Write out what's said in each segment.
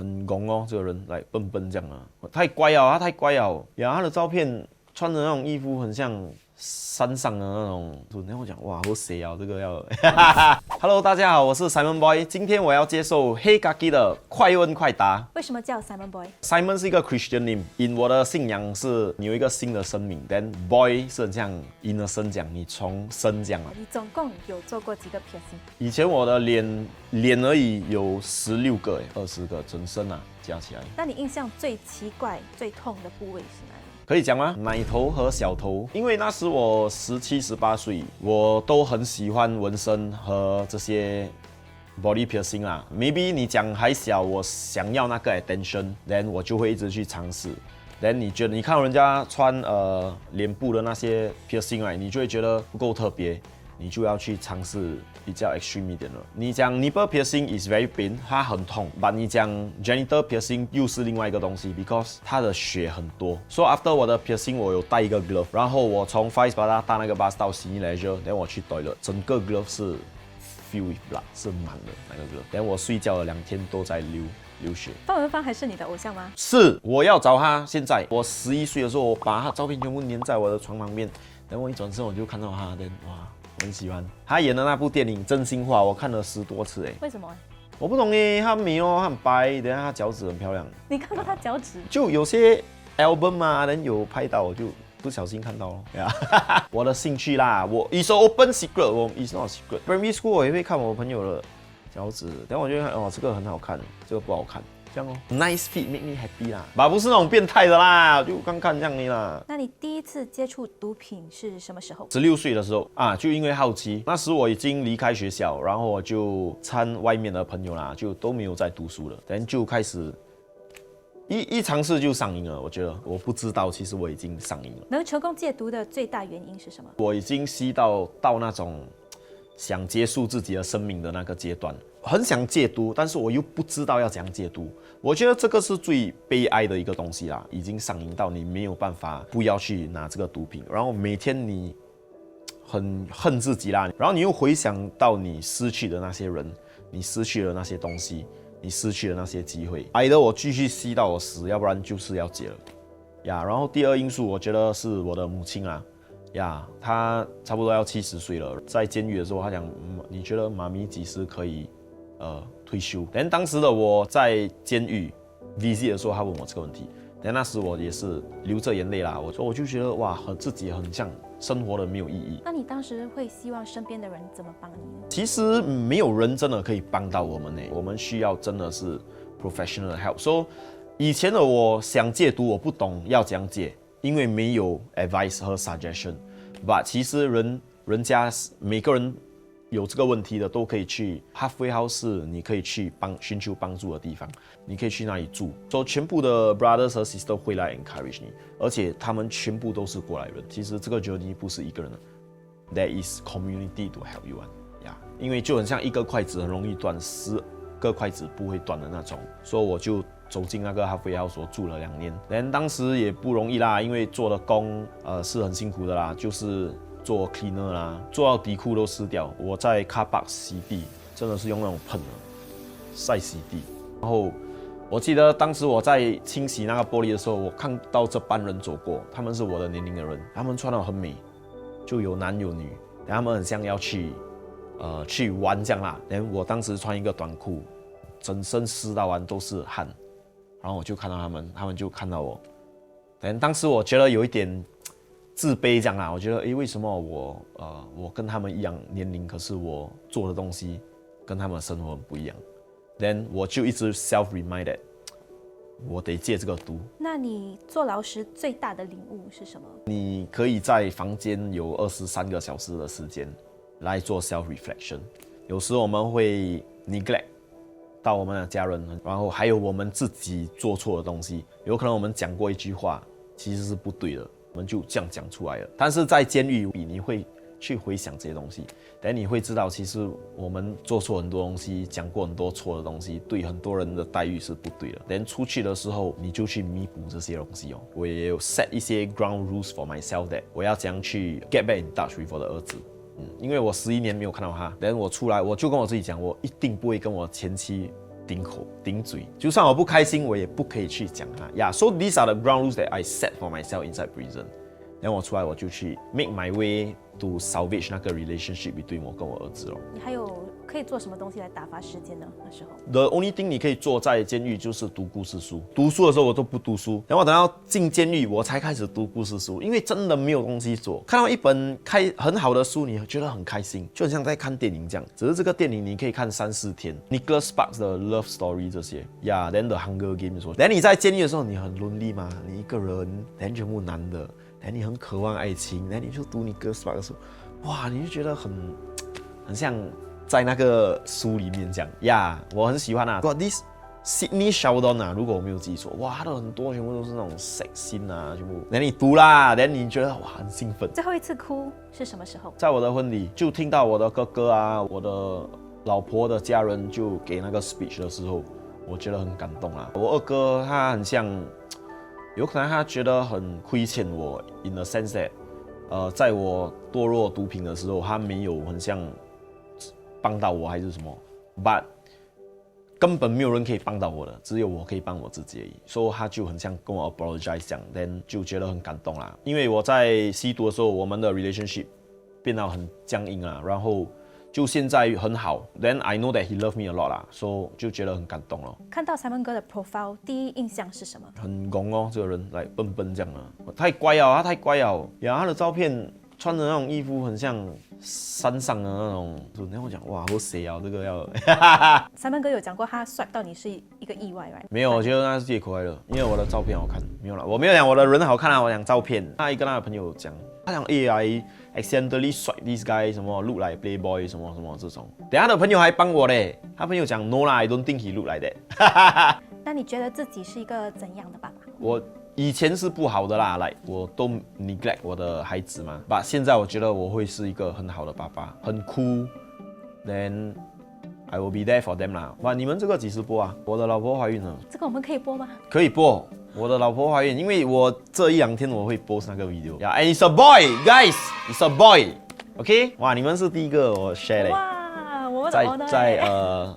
很拱哦，这个人来笨笨这样啊，太乖了，他太乖了。呀，他的照片穿的那种衣服很像山上的那种，然后我讲哇，好邪啊，这个要。Hello， 大家好，我是 Simon Boy， 今天我要接受黑咖喱的快问快答。为什么叫 Simon Boy？ Simon 是一个 Christian name， 我的信仰是你有一个新的生命 ，then Boy 是很像 innocent 讲，你重生讲啊。你总共有做过几个 piercing？ 以前我的脸而已有16个，20个整身啊加起来。那你印象最奇怪、最痛的部位是哪里？可以讲吗？奶头和小头，因为那时我17、18岁，我都很喜欢纹身和这些 body piercing 啦。Maybe 你讲还小，我想要那个 attention，then 我就会一直去尝试。then 你觉得你看到人家穿脸部的那些 piercing 啊，你就会觉得不够特别。你就要去尝试比较 extreme 一点了。你讲 nipple piercing is very pain， 它很痛。但你讲 genital piercing 又是另外一个东西 ，because 它的血很多。So after 我的 piercing， 我有带一个 glove， 然后我从 Far East Plaza搭那个 bus 到 Sydney Leisure， 我去 toilet， 整个 glove 是 filled with blood， 是满的那个 glove。然后我睡觉了2天都在流血。范文芳还是你的偶像吗？是，我要找他。现在我11岁的时候，我把他照片全部粘在我的床旁边。然后我一转身我就看到他，哇！我很喜欢他演的那部电影《真心话》，我看了10多次哎。为什么？我不懂哎，他美哦，他很白，等下他脚趾很漂亮。你看过他脚趾？就有些 album 啊，人有拍到，我就不小心看到了。我的兴趣啦，it's an open secret， it's not a secret。Primary school 我也会看我朋友的脚趾，等下我就会看哦，这个很好看，这个不好看。这样哦 ，nice fit make me happy 啦，不是那种变态的啦，就看看这样的啦。那你第一次接触毒品是什么时候？16岁的时候啊，就因为好奇，那时我已经离开学校，然后我就参外面的朋友啦，就都没有在读书了，然后就开始一尝试就上瘾了。我觉得我不知道，其实我已经上瘾了。能成功戒毒的最大原因是什么？我已经吸到那种想结束自己的生命的那个阶段。很想戒毒，但是我又不知道要怎样戒毒。我觉得这个是最悲哀的一个东西啦，已经上瘾到你没有办法不要去拿这个毒品，然后每天你很恨自己啦，然后你又回想到你失去的那些人，你失去了那些东西，你失去了那些机会，挨得我继续吸到我死，要不然就是要戒了呀。然后第二因素，我觉得是我的母亲啦。呀，她差不多要70岁了，在监狱的时候，她讲，你觉得妈咪几时可以退休？但当时的我在监狱 visit 的时候，她问我这个问题，但那时我也是流着眼泪啦。我就觉得哇，自己很像生活的没有意义。那你当时会希望身边的人怎么帮你呢？其实没有人真的可以帮到我们呢，我们需要真的是 professional help。So 以前的我想戒毒，我不懂要怎样戒。因为没有 advice 和 suggestion，but 其实人家每个人有这个问题的都可以去 halfway house， 你可以去寻求帮助的地方，你可以去那里住，所以全部的 brothers 和 sisters 会来 encourage 你，而且他们全部都是过来人。其实这个 journey 不是一个人的 ，there is community to help you one， 呀，因为就很像一个筷子很容易断，10个筷子不会断的那种，所以我就走进那个halfway house所住了2年，但当时也不容易啦，因为做的工是很辛苦的啦，就是做 cleaner 啦，做到底裤都湿掉。我在 car park 洗地，真的是用那种喷的晒洗地。然后我记得当时我在清洗那个玻璃的时候，我看到这班人走过，他们是我的年龄的人，他们穿得很美，就有男有女，他们很像要去玩这样啦。我当时穿一个短裤，整身湿到完都是汗。然后我就看到他们就看到我，当时我觉得有一点自卑这样啦，我觉得为什么我跟他们一样年龄，可是我做的东西跟他们的生活很不一样。then 我就一直 self reminded， 我得戒这个毒。那你坐牢时最大的领悟是什么？你可以在房间有23个小时的时间来做 self reflection， 有时我们会 neglect到我们的家人，然后还有我们自己做错的东西，有可能我们讲过一句话，其实是不对的，我们就这样讲出来了。但是在监狱里，你会去回想这些东西，但你会知道，其实我们做错很多东西，讲过很多错的东西，对很多人的待遇是不对的。但出去的时候，你就去弥补这些东西哦。我也有 set 一些 ground rules for myself that 我要怎样去 get back in touch with 我的儿子。因为我11年没有看到他，然后我出来，我就跟我自己讲，我一定不会跟我前妻顶口顶嘴，就算我不开心，我也不可以去讲他。So these are the ground rules that I set for myself inside prison. 然后我出来我就去 make my way to salvage 那个 relationship between 我跟我儿子咯。你还有可以做什么东西来打发时间呢？那时候 The only thing 你可以做在监狱就是读故事书。读书的时候我都不读书，然后等到进监狱我才开始读故事书，因为真的没有东西做。看到一本很好的书，你觉得很开心，就很像在看电影这样。只是这个电影你可以看3-4天。Nicholas Sparks 的 Love Story 这些，then The Hunger Games。then 你在监狱的时候你很 lonely 嘛，你一个人，then 全部男的。然后你很渴望爱情，然后你就读你哥 Spark 的书，哇，你就觉得很像在那个书里面这样我很喜欢啊。Got this Sydney Sheldon 啊，如果我没有记错，哇，他的很多全部都是那种 sex scene 啊，全部。然后你读啦，然后你觉得哇很兴奋。最后一次哭是什么时候？在我的婚礼，就听到我的哥哥啊，我的老婆的家人就给那个 speech 的时候，我觉得很感动啊。我二哥他很像。有可能他觉得很亏欠我 ，in the sense that，在我堕落毒品的时候，他没有很像帮到我还是什么 ，but 根本没有人可以帮到我的，只有我可以帮我自己而已。所以他就很像跟我 apologize 这样 ，then 就觉得很感动啦。因为我在吸毒的时候，我们的 relationship 变得很僵硬啊，然后。就现在很好 ，then I know that he loved me a lot 啦，所以就觉得很感动了。看到 Simon 哥的 profile， 第一印象是什么？很拱哦，这个人来笨笨这样啊，太乖了，他太乖了。他的照片穿的那种衣服很像山上的那种，然后我讲哇，好邪啊，这个要。Simon 哥有讲过他 swipe 到你是一个意外 ，right？ 没有，我觉得那是借口来的，因为我的照片好看，没有啦，我没有讲我的人好看啊，我讲照片。他跟他的朋友讲，他讲 I accidentally swipe this guy 什么 look like playboy 什么什么这种。等下他的朋友还帮我嘞，他朋友讲 no 啦 ，I don't think he look like that 。那你觉得自己是一个怎样的爸爸？我以前是不好的啦，我都 neglect 我的孩子嘛。但现在我觉得我会是一个很好的爸爸，很酷 ，then I will be there for them 啦。哇，你们这个几时播啊？我的老婆怀孕了。这个我们可以播吗？可以播。我的老婆怀孕，因为我这1-2天我会 post 那个 video。and it's a boy, guys, it's a boy. OK？ 哇，你们是第一个我 share 的。哇，我们的 honor 在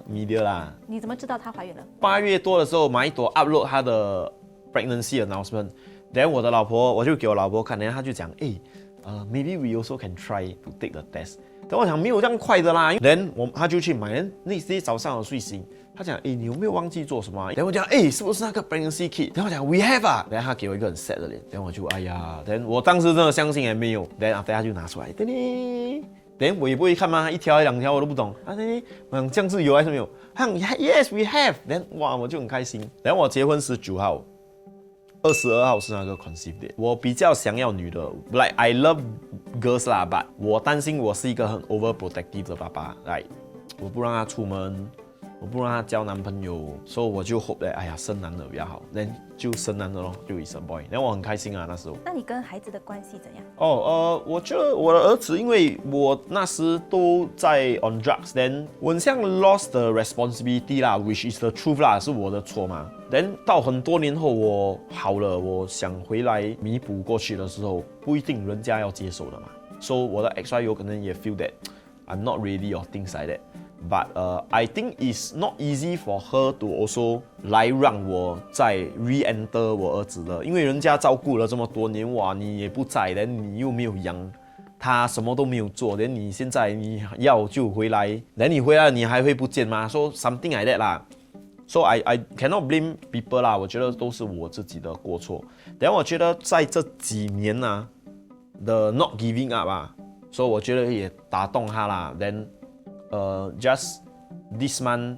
media 啦。你怎么知道她怀孕了？8月多的时候，马一朵 upload 她的 pregnancy announcement， 然后我的老婆我就给我老婆看，然后她就讲，maybe we also can try to take the test。但我想没有这样快的啦，然后她就去买，那天早上我睡醒。他讲，你有没有忘记做什么？然后我讲，是不是那个 pregnancy kit？ 然后我讲 we have 啊，然后他给我一个很 sad 的脸，然后我就然后我当时真的相信也没有，然后他就拿出来，然后我也不会看嘛，1条2条我都不懂，我讲这样是有还是没有？他讲 yes we have， 然后哇我就很开心。然后我结婚19号，22号是那个 conceive day。我比较想要女的 ，like I love girls 啦，but 我担心我是一个很 overprotective 的爸爸，我不让她出门。我不让她交男朋友，所以我就 hope that 生男的比较好，那就生男的咯，就一生 boy， 然后我很开心啊那时候。那你跟孩子的关系怎样？我觉得我的儿子，因为我那时都在 on drugs，then 我很像 lost the responsibility 啦 ，which is the truth 啦，是我的错嘛。then 到很多年后我好了，我想回来弥补过去的时候，不一定人家要接受的嘛。So 我的 ex-wife 有可能也 feel that I'm not ready or things like that。But I think it's not easy for her to also 来让我再 re-enter 我儿子的，因为人家照顾了这么多年，哇，你也不在，你又没有养他，什么都没有做，你现在你要就回来，你回来你还会不见吗？说 something like that 啦。So I cannot blame people 啦，我觉得都是我自己的过错。但我觉得在这几年啊的 not giving up 啊，所以我觉得也打动他啦。Then just this month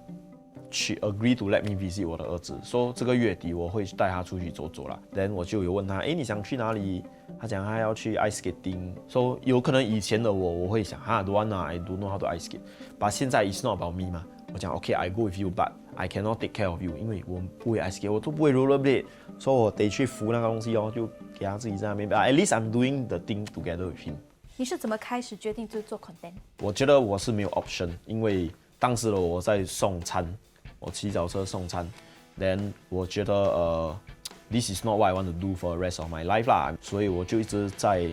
she agree to let me visit 我的儿子，说这个月底我会带他出去走走啦。Then 我就有问他，你想去哪里？他讲他要去 ice skating， so 有可能以前的我会想don't want I don't know how to ice skate， but 现在 it's not about me 嘛。我讲 OK I go with you but I cannot take care of you， 因为我不会 ice skate， 我都不会 rollerblade， 所以我得去扶那个东西哦，就给他自己在那边。But at least I'm doing the thing together with him。你是怎么开始决定就做 content？ 我觉得我是没有 option， 因为当时的我在送餐，我骑脚车送餐 ，then 我觉得this is not what I want to do for the rest of my life 啦，所以我就一直在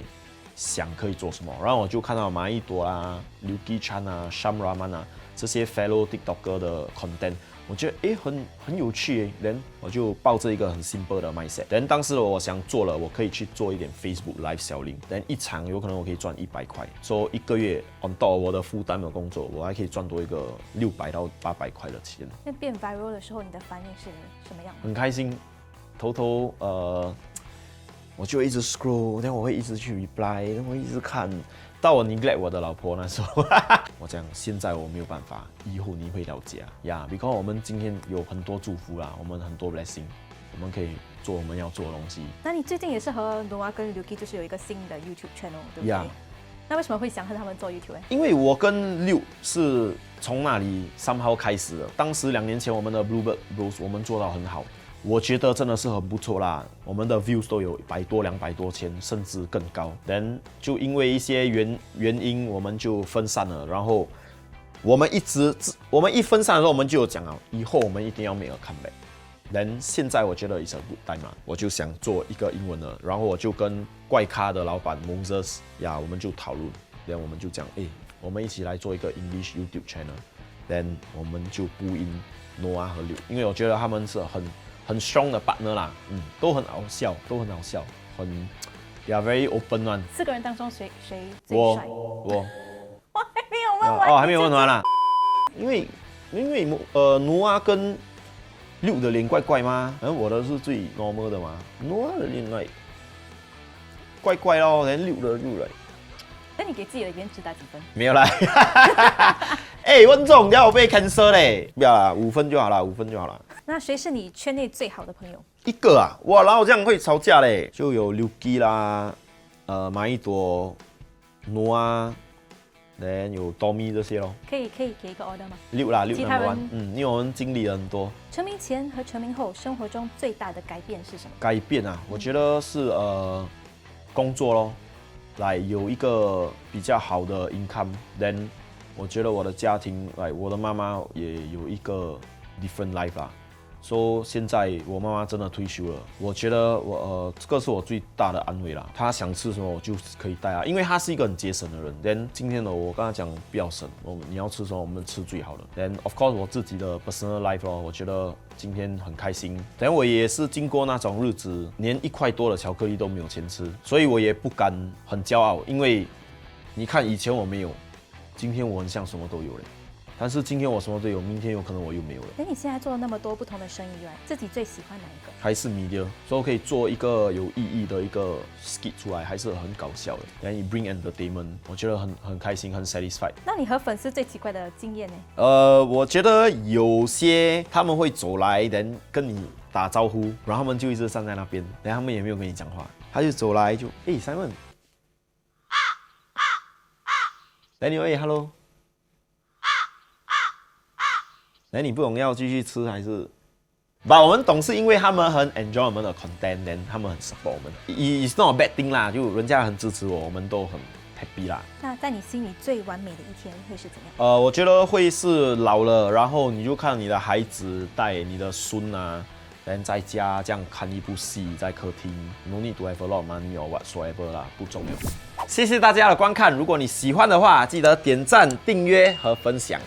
想可以做什么，然后我就看到马一朵啊、Lucky Chan 啊、Sham Rahman 啊这些 fellow TikToker 的 content，我觉得很有趣诶，then 我就抱着一个很 simple 的 mindset，then 当时我想做了，我可以去做一点 Facebook Live selling，then 一场有可能我可以赚100块，所以1个月 on top 我的负担的工作，我还可以赚多一个600到800块的钱。那变 viral 的时候，你的反应是什么样？很开心，偷偷我就一直 scroll， 然后我会一直去 reply， 然后我一直看。到我 neglect 我的老婆那时候，我讲现在我没有办法，以后你会了解呀。because 我们今天有很多祝福啦，我们很多 blessing， 我们可以做我们要做的东西。那你最近也是和 Noah 跟 Luki 就是有一个新的 YouTube channel， 对不对？ Yeah. 那为什么会想和他们做 YouTube 呢？因为我跟六是从那里somehow开始的。当时2年前我们的 Bluebird Bros 我们做到很好。我觉得真的是很不错啦，我们的 views 都有100多、200多千，甚至更高。then 就因为一些原因，我们就分散了。然后我们一分散的时候，我们就有讲啊，以后我们一定要 make a comeback。then 现在我觉得 is a good time 啦，我就想做一个英文的，然后我就跟怪咖的老板 Moses 呀，我们就讨论，then 我们就讲，我们一起来做一个 English YouTube channel。then 我们就布音 Noah 和六，因为我觉得他们是很 strong 的 partner 啦，都很好笑，很 they are very open one。4个人当中谁最帅？我还没有问完还没有问完啦。因为Noah 跟六的脸怪怪吗？我的是最 normal 的嘛。Noah 的脸来怪怪咯，连六的来。那你给自己的颜值打几分？没有啦。问这种要我被 cancel 嘞，不要啦，5分就好啦，5分就好啦。那谁是你圈内最好的朋友？一个啊，哇，然后这样会吵架嘞，就有 Luki 啦，马一朵、Noah，有 Tommy 这些咯。可以给一个 order 吗？6啦，6其他 number 人 1，因为我们经历了很多成名前和成名后生活中最大的改变是什么？改变啊，我觉得是工作咯，来有一个比较好的 income，then 我觉得我的家庭，来我的妈妈也有一个 different life 啦。说现在我妈妈真的退休了，我觉得这个是我最大的安慰啦。她想吃什么我就可以带啊，因为她是一个很节省的人。then 今天呢，我跟她讲不要省，你要吃什么我们吃最好的。then of course 我自己的 personal life 咯，我觉得今天很开心。等我也是经过那种日子，连1块多的巧克力都没有钱吃，所以我也不敢很骄傲，因为你看以前我没有，今天我很像什么都有了。但是今天我什么都有，明天有可能我又没有了。你现在做了那么多不同的生意以外，自己最喜欢哪一个？还是 media， 所以我可以做一个有意义的一个 skit 出来，还是很搞笑的。然后你 bring entertainment， 我觉得很开心，很 satisfied。那你和粉丝最奇怪的经验呢？我觉得有些他们会走来，人跟你打招呼，然后他们就一直站在那边，然后他们也没有跟你讲话，他就走来就Simon， 来你hello。你不懂要继续吃还是？我们懂是因为他们很 enjoy 我们的 content， 他们很 support 我们。It's not a bad thing 啦，就人家很支持我们都很 happy 啦。那在你心里最完美的一天会是怎样？我觉得会是老了，然后你就看你的孩子带你的孙啊，然后在家这样看一部戏，在客厅 ，no need to have a lot of money or whatsoever 啦，不重要。谢谢大家的观看，如果你喜欢的话，记得点赞、订阅和分享。